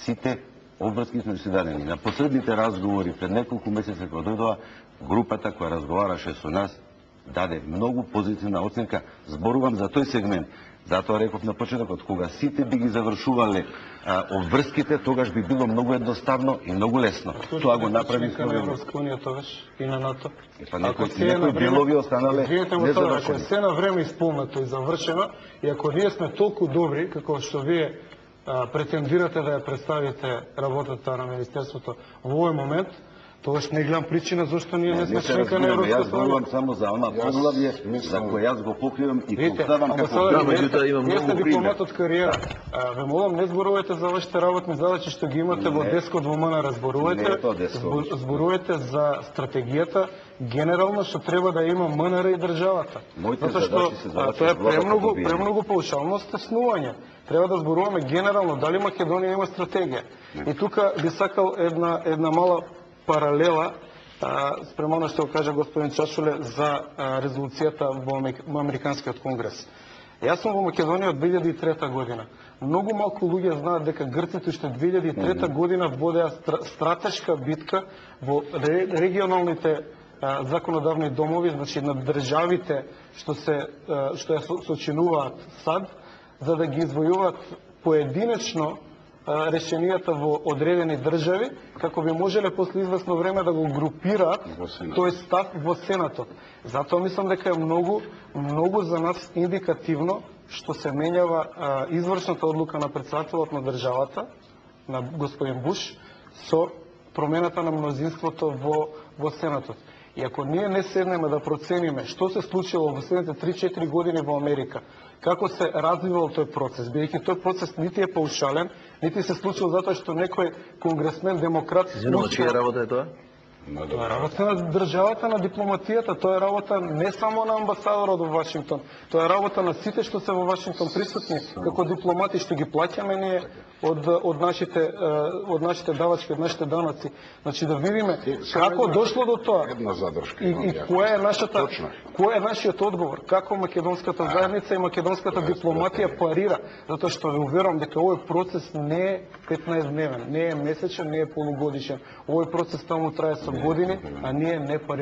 Сите обврски сме си дадени. На последните разговори пред неколку месеца кога дојдоа, групата која разговараше со нас даде многу позитивна оценка. Зборувам за тој сегмент. Затоа реков на почетокот, кога сите би ги завршувале обврските, тогаш би било многу едноставно и многу лесно. Тоа го направи на Европска унија тогаш и на НАТО. Па некои делови останале незавршени. Ако се на време исполнето и завршено, и ако ние сме толку добри, како што вие претендирате да ја представите работата на Министерството во овој момент, тогаш не гледам причина зашто ние не сме членка на Европска Јас говорам само за она поглавје за кој јас го покривам и поставам како Вие сте дипломат од кариера. Ве молам, не зборувате за вашите работни задачи што ги имате во дескот во МНР. Зборувате за стратегијата генерално што треба да има МНР и државата. Затоа што тоа е премногу паушално стеснување. Треба да зборуваме генерално дали Македонија има стратегија. И тука би сакал една мала паралела спрема она што го кажа господин Чашуле за резолуцијата во Американскиот конгрес. Јас сум во Македонија од 2003 година. Многу малку луѓе знаат дека грците уште 2003 година водеа стратешка битка во регионалните законодавни домови, значи на државите што ја сочинуваат САД, за да ги извојуваат поединечно решенијата во одредени држави, како би можеле после известно време да го групираат тој став во Сенатот. Затоа мислам дека е многу за нас индикативно што се менјава извршната одлука на претседателот на државата, на господин Буш, со промената на мнозинството во Сенатот. И ако ние не седнеме да процениме што се случило во следните 3-4 години во Америка, како се развивал тој процес, бидејќи тој процес нити е паушален, нити се случил затоа што некој конгресмен демократ... Извинувам, чија работа е тоа? Тоа е работа на државата, на дипломатијата, тоа е работа не само на амбасадорот во Вашингтон, тоа е работа на сите што се во Вашингтон присутни, како дипломати што ги плаќаме ние од нашите давачки, од нашите даноци. Значи да видиме како дошло до тоа и кој е нашиот одговор, како македонската заедница и македонската дипломатија парира, затоа што ве уверувам дека овој процес не е 15-дневен, не е месечен, не е полугодишен. Овој процес таму трае со години, а ние не парираме.